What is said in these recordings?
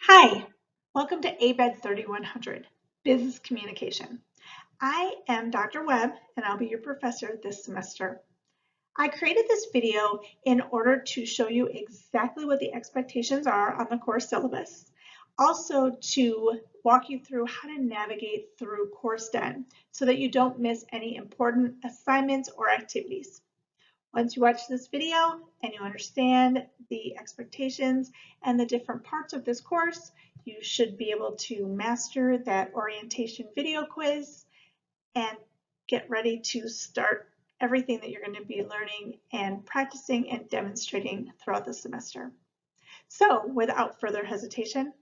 Hi, welcome to ABED 3100, Business Communication. I am Dr. Webb and I'll be your professor this semester. I created this video in order to show you exactly what the expectations are on the course syllabus. Also to walk you through how to navigate through Course Den so that you don't miss any important assignments or activities. Once you watch this video and you understand the expectations and the different parts of this course, you should be able to master that orientation video quiz and get ready to start everything that you're going to be learning and practicing and demonstrating throughout the semester. So without further hesitation,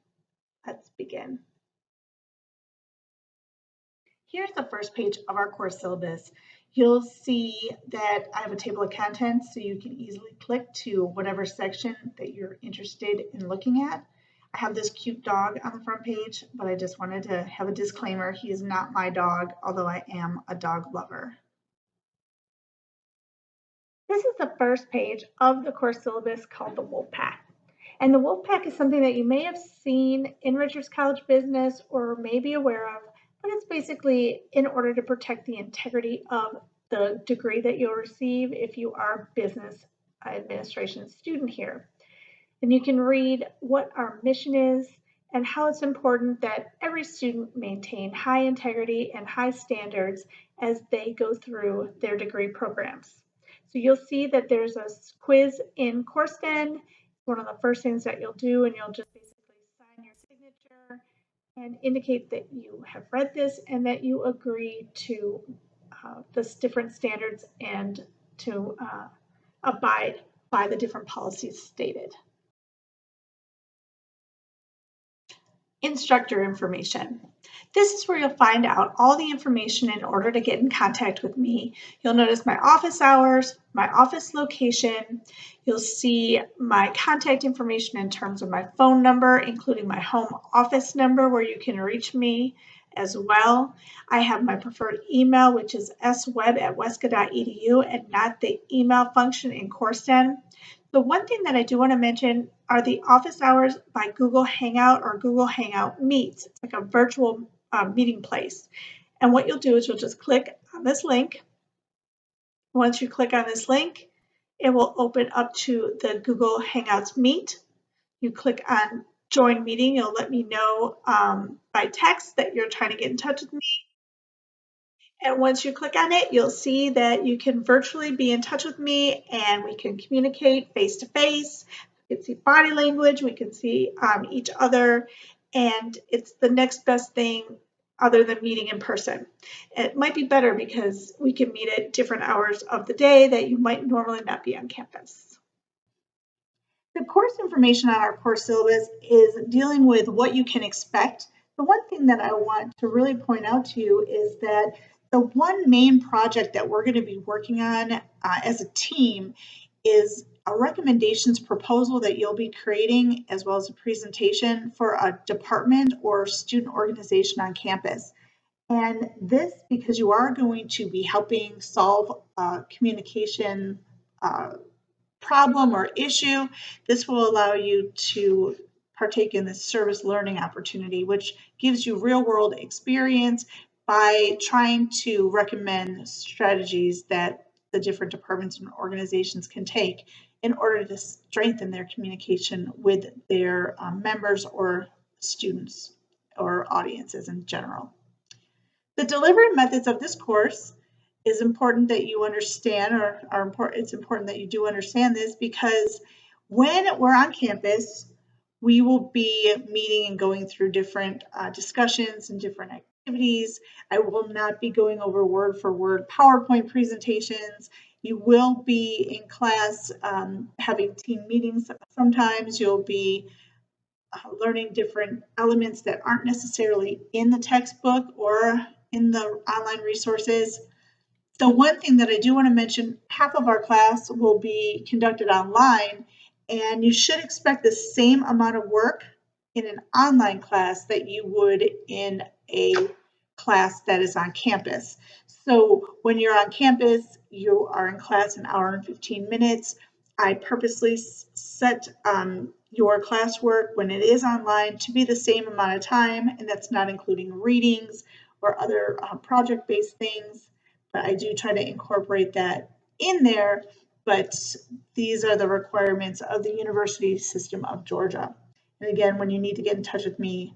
let's begin. Here's the first page of our course syllabus. You'll see that I have a table of contents, so you can easily click to whatever section that you're interested in looking at. I have this cute dog on the front page, but I just wanted to have a disclaimer. He is not my dog, although I am a dog lover. This is the first page of the course syllabus called the Wolf Pack. And the Wolf Pack is something that you may have seen in Richards College Business or may be aware of, but it's basically in order to protect the integrity of the degree that you'll receive if you are a business administration student here. And you can read what our mission is and how it's important that every student maintain high integrity and high standards as they go through their degree programs. So you'll see that there's a quiz in Course Den. One of the first things that you'll do, and you'll just basically sign your signature and indicate that you have read this and that you agree to the different standards and to abide by the different policies stated. Instructor information. This is where you'll find out all the information in order to get in contact with me. You'll notice my office hours, my office location. You'll see my contact information in terms of my phone number, including my home office number where you can reach me as well. I have my preferred email, which is swebb@wesca.edu and not the email function in CourseDen. The one thing that I do want to mention are the office hours by Google Hangout or Google Hangout Meets. It's like a virtual meeting place. And what you'll do is you'll just click on this link. Once you click on this link, it will open up to the Google Hangouts Meet. You click on Join Meeting. It'll let me know by text that you're trying to get in touch with me. And once you click on it, you'll see that you can virtually be in touch with me and we can communicate face to face. We can see body language, we can see each other, and it's the next best thing other than meeting in person. It might be better because we can meet at different hours of the day that you might normally not be on campus. The course information on our course syllabus is dealing with what you can expect. The one thing that I want to really point out to you is that the one main project that we're going to be working on as a team is a recommendations proposal that you'll be creating, as well as a presentation for a department or student organization on campus. And this, because you are going to be helping solve communication problem or issue, this will allow you to partake in this service learning opportunity, which gives you real world experience by trying to recommend strategies that the different departments and organizations can take in order to strengthen their communication with their members or students or audiences in general. The delivery methods of this course is important that you understand, or it's important that you do understand this, because when we're on campus, we will be meeting and going through different discussions and different activities. I will not be going over word for word PowerPoint presentations. You will be in class having team meetings. Sometimes you'll be learning different elements that aren't necessarily in the textbook or in the online resources. The one thing that I do want to mention, half of our class will be conducted online, and you should expect the same amount of work in an online class that you would in a class that is on campus. So when you're on campus, you are in class an hour and 15 minutes. I purposely set your classwork when it is online to be the same amount of time, and that's not including readings or other project-based things, but I do try to incorporate that in there, but these are the requirements of the University System of Georgia. And again, when you need to get in touch with me,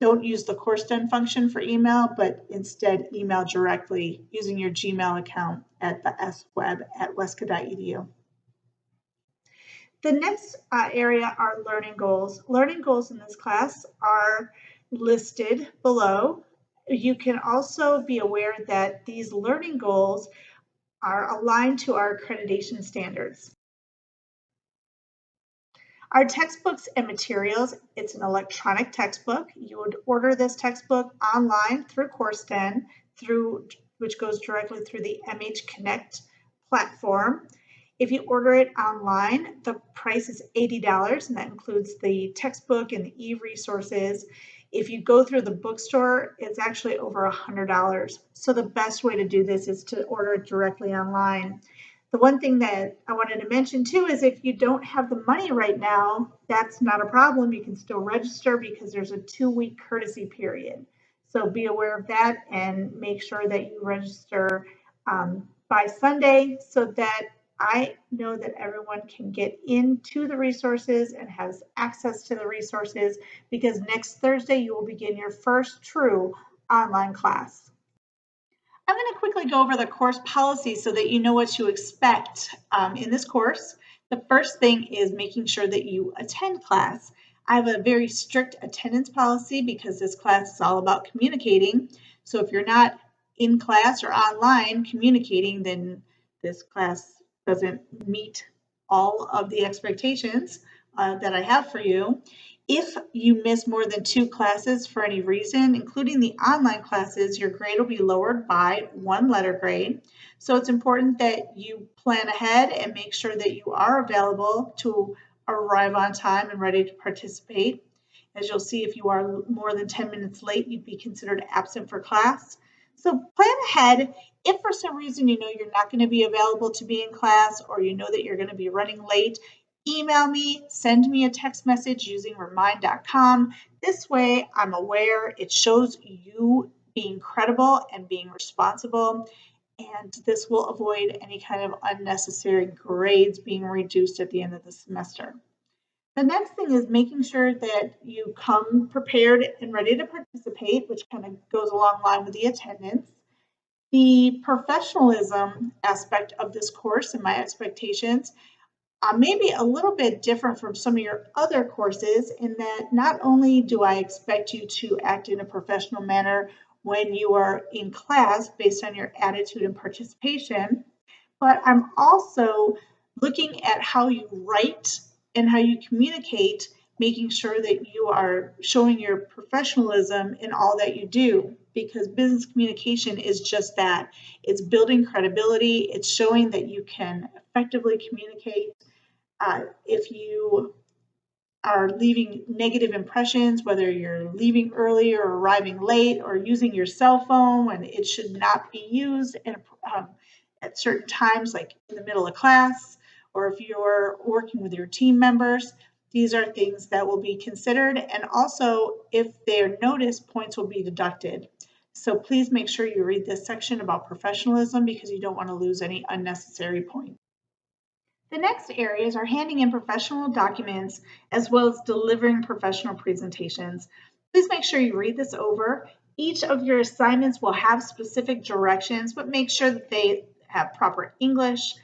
don't use the course done function for email, but instead email directly using your Gmail account at the sweb@wesca.edu. The next area are learning goals. Learning goals in this class are listed below. You can also be aware that these learning goals are aligned to our accreditation standards. Our textbooks and materials, it's an electronic textbook. You would order this textbook online through CourseDen, which goes directly through the MH Connect platform. If you order it online, the price is $80, and that includes the textbook and the e-resources. If you go through the bookstore, it's actually over $100. So the best way to do this is to order it directly online. The one thing that I wanted to mention too is if you don't have the money right now, that's not a problem. You can still register because there's a 2-week courtesy period. So be aware of that and make sure that you register by Sunday so that I know that everyone can get into the resources and has access to the resources, because next Thursday you will begin your first true online class. I'm going to quickly go over the course policy so that you know what to expect in this course. The first thing is making sure that you attend class. I have a very strict attendance policy because this class is all about communicating. So if you're not in class or online communicating, then this class doesn't meet all of the expectations that I have for you. If you miss more than 2 classes for any reason, including the online classes, your grade will be lowered by 1 letter grade. So it's important that you plan ahead and make sure that you are available to arrive on time and ready to participate. As you'll see, if you are more than 10 minutes late, you'd be considered absent for class. So plan ahead. If for some reason you know you're not going to be available to be in class, or you know that you're going to be running late, email me, send me a text message using remind.com. This way I'm aware. It shows you being credible and being responsible, and this will avoid any kind of unnecessary grades being reduced at the end of the semester. The next thing is making sure that you come prepared and ready to participate, which kind of goes along line with the attendance. The professionalism aspect of this course and my expectations may be a little bit different from some of your other courses, in that not only do I expect you to act in a professional manner when you are in class based on your attitude and participation, but I'm also looking at how you write and how you communicate, making sure that you are showing your professionalism in all that you do, because business communication is just that. It's building credibility. It's showing that you can effectively communicate. If you are leaving negative impressions, whether you're leaving early or arriving late or using your cell phone when it should not be used at certain times, like in the middle of class, or if you're working with your team members, these are things that will be considered. And also, if they're noticed, points will be deducted. So please make sure you read this section about professionalism, because you don't want to lose any unnecessary points. The next areas are handing in professional documents as well as delivering professional presentations. Please make sure you read this over. Each of your assignments will have specific directions, but make sure that they have proper English,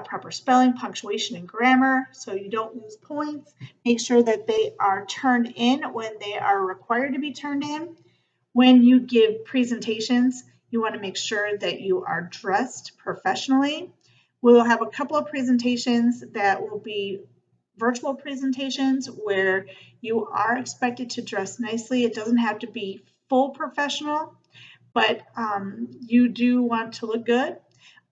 proper spelling, punctuation, and grammar, so you don't lose points. Make sure that they are turned in when they are required to be turned in. When you give presentations, you want to make sure that you are dressed professionally. We'll have a couple of presentations that will be virtual presentations where you are expected to dress nicely. It doesn't have to be full professional, but you do want to look good.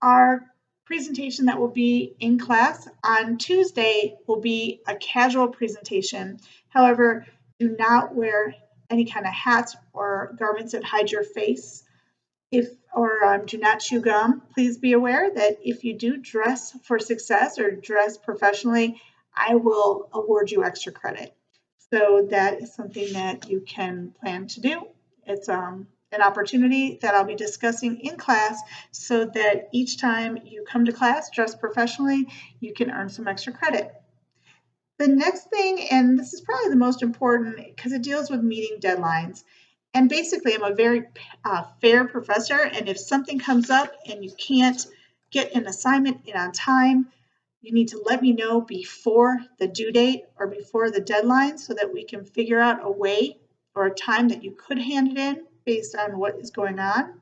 Our presentation that will be in class on Tuesday will be a casual presentation. However, do not wear any kind of hats or garments that hide your face. Do not chew gum. Please be aware that if you do dress for success or dress professionally, I will award you extra credit. So that is something that you can plan to do. It's an opportunity that I'll be discussing in class so that each time you come to class dressed professionally, you can earn some extra credit. The next thing, and this is probably the most important because it deals with meeting deadlines. And basically, I'm a very fair professor, and if something comes up and you can't get an assignment in on time, you need to let me know before the due date or before the deadline so that we can figure out a way or a time that you could hand it in based on what is going on.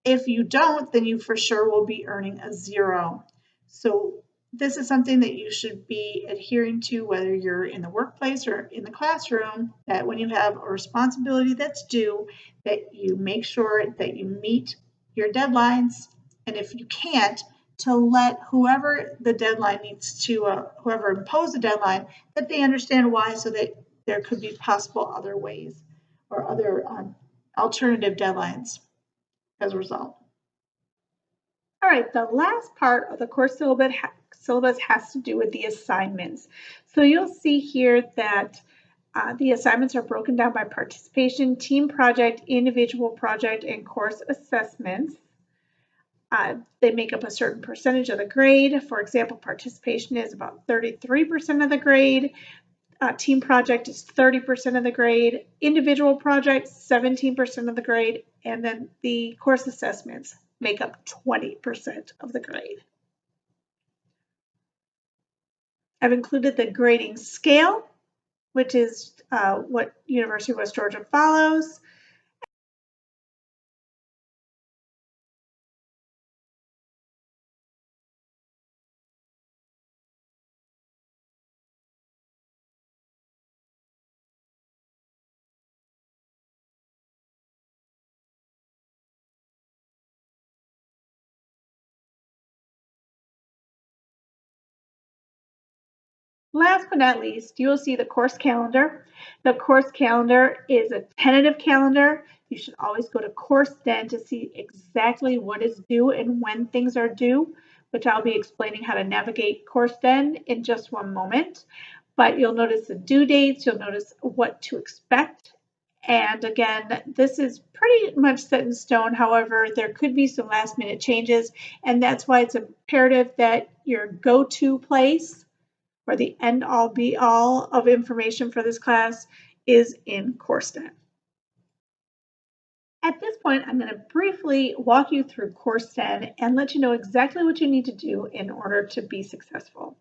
If you don't, then you for sure will be earning a 0. So this is something that you should be adhering to, whether you're in the workplace or in the classroom, that when you have a responsibility that's due, that you make sure that you meet your deadlines. And if you can't, to let whoever the deadline needs to, whoever imposed the deadline, that they understand why, so that there could be possible other ways or other alternative deadlines as a result. All right, the last part of the course syllabus has to do with the assignments. So you'll see here that the assignments are broken down by participation, team project, individual project, and course assessments. They make up a certain percentage of the grade. For example, participation is about 33% of the grade. Team project is 30% of the grade. Individual project, 17% of the grade. And then the course assessments make up 20% of the grade. I've included the grading scale, which is what University of West Georgia follows. Last but not least, you will see the course calendar. The course calendar is a tentative calendar. You should always go to CourseDen to see exactly what is due and when things are due, which I'll be explaining how to navigate CourseDen in just one moment. But you'll notice the due dates, you'll notice what to expect. And again, this is pretty much set in stone. However, there could be some last minute changes, and that's why it's imperative that your go-to place or the end-all be-all of information for this class is in CourseDen. At this point, I'm going to briefly walk you through CourseDen and let you know exactly what you need to do in order to be successful.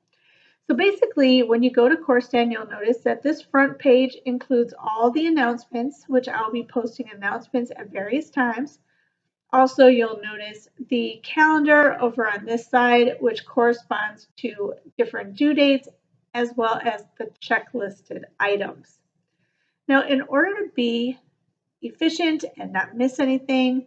So basically, when you go to CourseDen, you'll notice that this front page includes all the announcements, which I'll be posting announcements at various times. Also, you'll notice the calendar over on this side, which corresponds to different due dates, as well as the checklisted items. Now, in order to be efficient and not miss anything,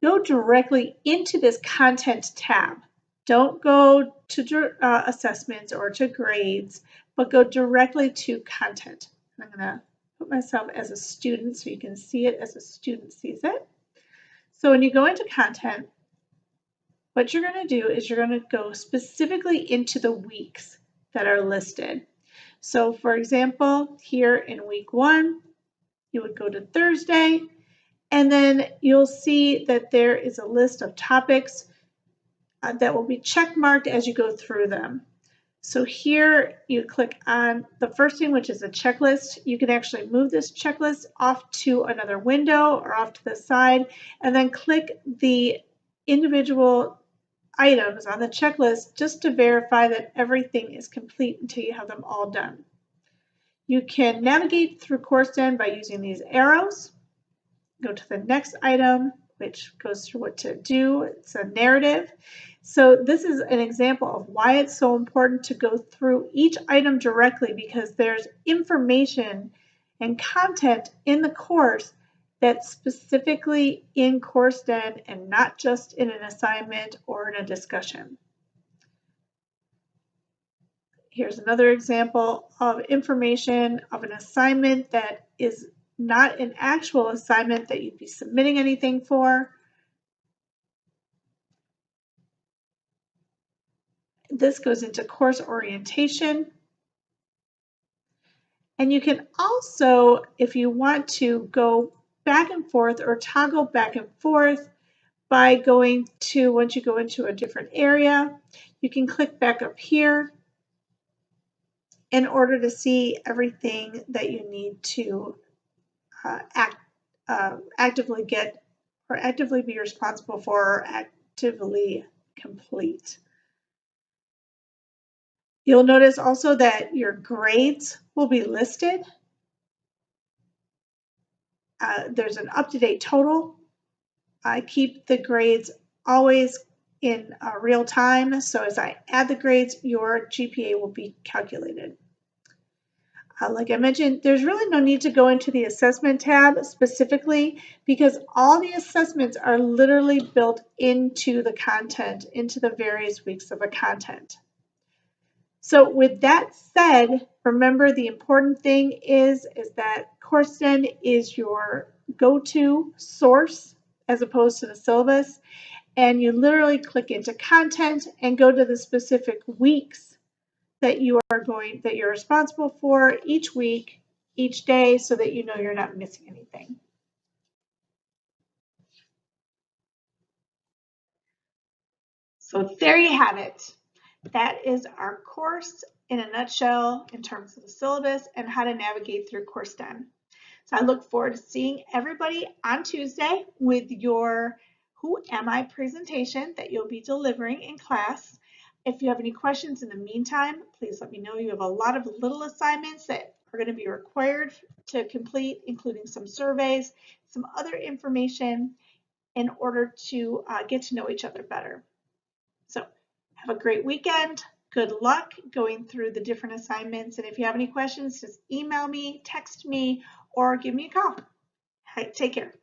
go directly into this content tab. Don't go to assessments or to grades, but go directly to content. I'm going to put myself as a student so you can see it as a student sees it. So when you go into content, what you're going to do is you're going to go specifically into the weeks that are listed. So for example, here in week 1, you would go to Thursday, and then you'll see that there is a list of topics that will be check marked as you go through them. So here you click on the first thing, which is a checklist. You can actually move this checklist off to another window or off to the side, and then click the individual items on the checklist just to verify that everything is complete until you have them all done. You can navigate through CourseDen by using these arrows. Go to the next item, which goes through what to do. It's a narrative. So this is an example of why it's so important to go through each item directly, because there's information and content in the course that's specifically in CourseDen and not just in an assignment or in a discussion. Here's another example of information of an assignment that is not an actual assignment that you'd be submitting anything for. This goes into course orientation. And you can also, if you want to, go back and forth or toggle back and forth by going to, once you go into a different area, you can click back up here in order to see everything that you need to actively get or actively be responsible for or actively complete. You'll notice also that your grades will be listed. There's an up-to-date total. I keep the grades always in real time, so as I add the grades, your GPA will be calculated. Like I mentioned, there's really no need to go into the assessment tab specifically because all the assessments are literally built into the content, into the various weeks of a content. So with that said, remember the important thing is that CourseDen is your go-to source as opposed to the syllabus. And you literally click into content and go to the specific weeks that you're responsible for each week, each day, so that you know you're not missing anything. So there you have it. That is our course in a nutshell in terms of the syllabus and how to navigate through CourseDen. So I look forward to seeing everybody on Tuesday with your Who Am I presentation that you'll be delivering in class. If you have any questions in the meantime, please let me know. You have a lot of little assignments that are going to be required to complete, including some surveys, some other information in order to get to know each other better. So have a great weekend. Good luck going through the different assignments. And if you have any questions, just email me, text me, or give me a call. Take care.